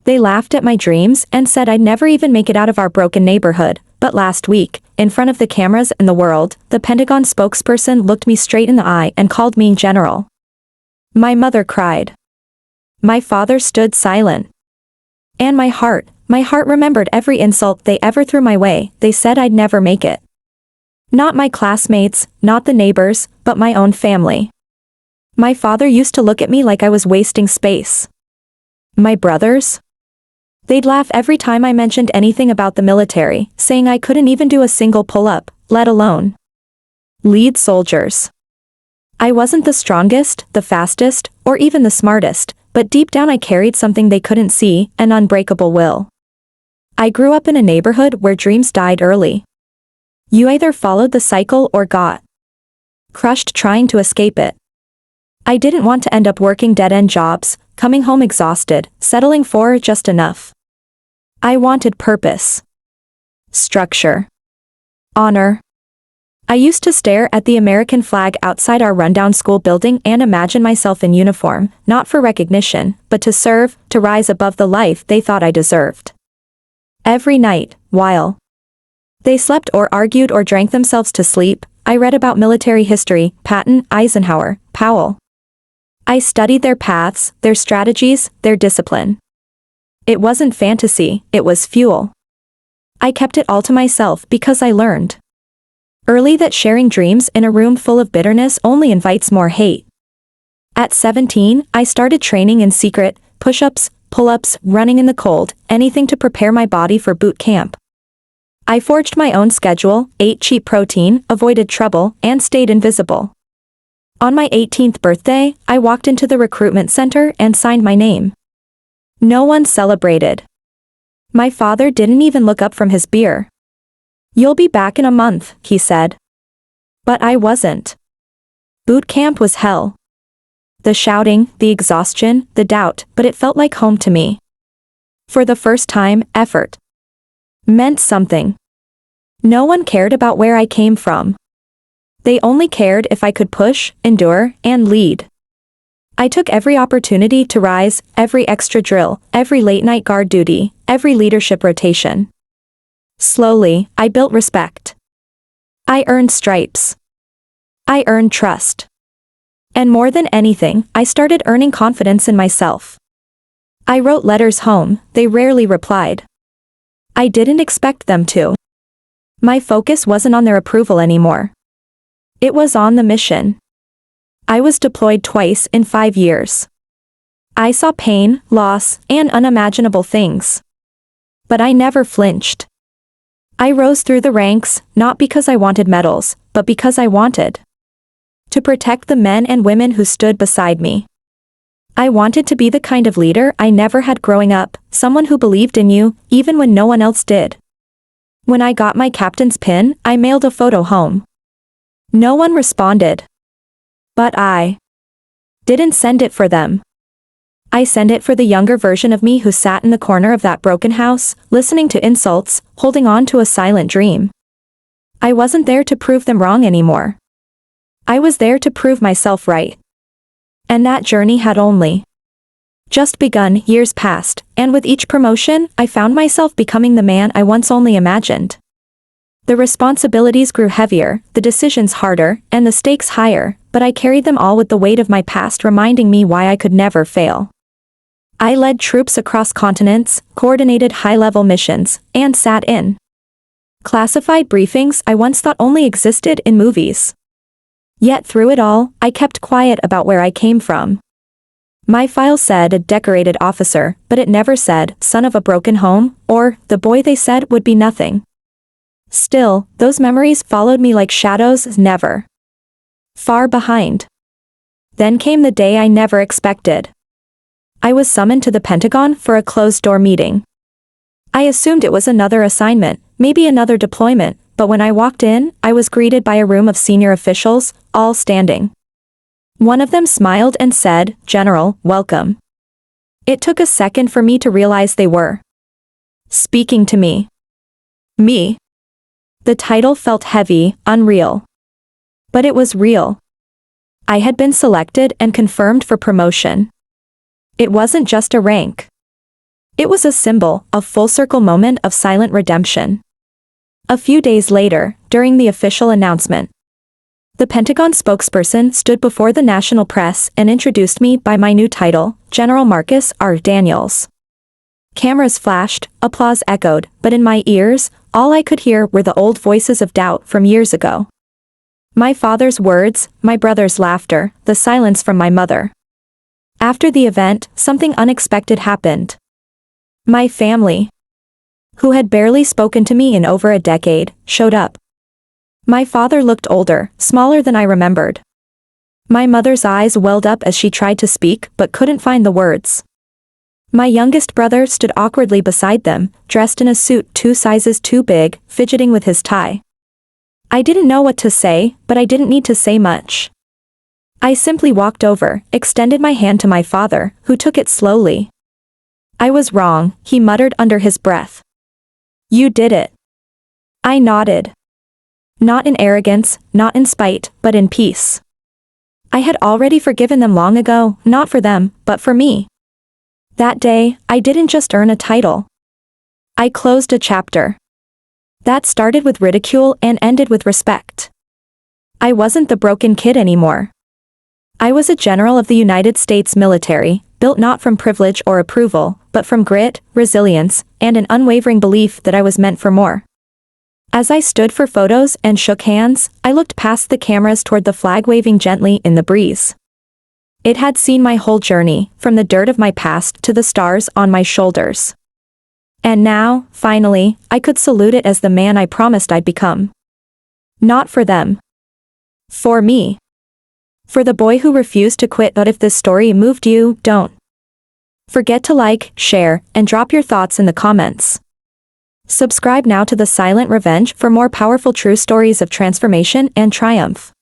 They laughed at my dreams and said I'd never even make it out of our broken neighborhood, but last week, in front of the cameras and the world, the Pentagon spokesperson looked me straight in the eye and called me General. My mother cried. My father stood silent. And my heart remembered every insult they ever threw my way. They said I'd never make it. Not my classmates, not the neighbors, but my own family. My father used to look at me like I was wasting space. My brothers? They'd laugh every time I mentioned anything about the military, saying I couldn't even do a single pull-up, let alone lead soldiers. I wasn't the strongest, the fastest, or even the smartest, but deep down I carried something they couldn't see, an unbreakable will. I grew up in a neighborhood where dreams died early. You either followed the cycle or got crushed trying to escape it. I didn't want to end up working dead-end jobs, coming home exhausted, settling for just enough. I wanted purpose, structure, honor. I used to stare at the American flag outside our rundown school building and imagine myself in uniform, not for recognition, but to serve, to rise above the life they thought I deserved. Every night, while they slept or argued or drank themselves to sleep, I read about military history, Patton, Eisenhower, Powell. I studied their paths, their strategies, their discipline. It wasn't fantasy, it was fuel. I kept it all to myself because I learned early that sharing dreams in a room full of bitterness only invites more hate. At 17, I started training in secret, push-ups, pull-ups, running in the cold, anything to prepare my body for boot camp. I forged my own schedule, ate cheap protein, avoided trouble, and stayed invisible. On my 18th birthday, I walked into the recruitment center and signed my name. No one celebrated. My father didn't even look up from his beer. You'll be back in a month, he said. But I wasn't. Boot camp was hell. The shouting, the exhaustion, the doubt, but it felt like home to me. For the first time, effort meant something. No one cared about where I came from. They only cared if I could push, endure, and lead. I took every opportunity to rise, every extra drill, every late-night guard duty, every leadership rotation. Slowly, I built respect. I earned stripes. I earned trust. And more than anything, I started earning confidence in myself. I wrote letters home, they rarely replied. I didn't expect them to. My focus wasn't on their approval anymore. It was on the mission. I was deployed twice in 5 years. I saw pain, loss, and unimaginable things. But I never flinched. I rose through the ranks, not because I wanted medals, but because I wanted to protect the men and women who stood beside me. I wanted to be the kind of leader I never had growing up, someone who believed in you, even when no one else did. When I got my captain's pin, I mailed a photo home. No one responded. But I didn't send it for them. I sent it for the younger version of me who sat in the corner of that broken house, listening to insults, holding on to a silent dream. I wasn't there to prove them wrong anymore. I was there to prove myself right. And that journey had only just begun. Years passed, and with each promotion, I found myself becoming the man I once only imagined. The responsibilities grew heavier, the decisions harder, and the stakes higher, but I carried them all with the weight of my past reminding me why I could never fail. I led troops across continents, coordinated high-level missions, and sat in classified briefings I once thought only existed in movies. Yet through it all, I kept quiet about where I came from. My file said a decorated officer, but it never said, son of a broken home, or, the boy they said would be nothing. Still, those memories followed me like shadows, never far behind. Then came the day I never expected. I was summoned to the Pentagon for a closed-door meeting. I assumed it was another assignment, maybe another deployment, but when I walked in, I was greeted by a room of senior officials, all standing. One of them smiled and said, "General, welcome." It took a second for me to realize they were speaking to me. Me. The title felt heavy, unreal. But it was real. I had been selected and confirmed for promotion. It wasn't just a rank. It was a symbol, a full-circle moment of silent redemption. A few days later, during the official announcement, the Pentagon spokesperson stood before the national press and introduced me by my new title, General Marcus R. Daniels. Cameras flashed, applause echoed, but in my ears, all I could hear were the old voices of doubt from years ago. My father's words, my brother's laughter, the silence from my mother. After the event, something unexpected happened. My family, who had barely spoken to me in over a decade, showed up. My father looked older, smaller than I remembered. My mother's eyes welled up as she tried to speak but couldn't find the words. My youngest brother stood awkwardly beside them, dressed in a suit 2 sizes too big, fidgeting with his tie. I didn't know what to say, but I didn't need to say much. I simply walked over, extended my hand to my father, who took it slowly. I was wrong, he muttered under his breath. You did it. I nodded. Not in arrogance, not in spite, but in peace. I had already forgiven them long ago, not for them, but for me. That day, I didn't just earn a title. I closed a chapter. That started with ridicule and ended with respect. I wasn't the broken kid anymore. I was a general of the United States military, built not from privilege or approval, but from grit, resilience, and an unwavering belief that I was meant for more. As I stood for photos and shook hands, I looked past the cameras toward the flag waving gently in the breeze. It had seen my whole journey, from the dirt of my past to the stars on my shoulders. And now, finally, I could salute it as the man I promised I'd become. Not for them. For me. For the boy who refused to quit. But if this story moved you, don't forget to like, share, and drop your thoughts in the comments. Subscribe now to The Silent Revenge for more powerful true stories of transformation and triumph.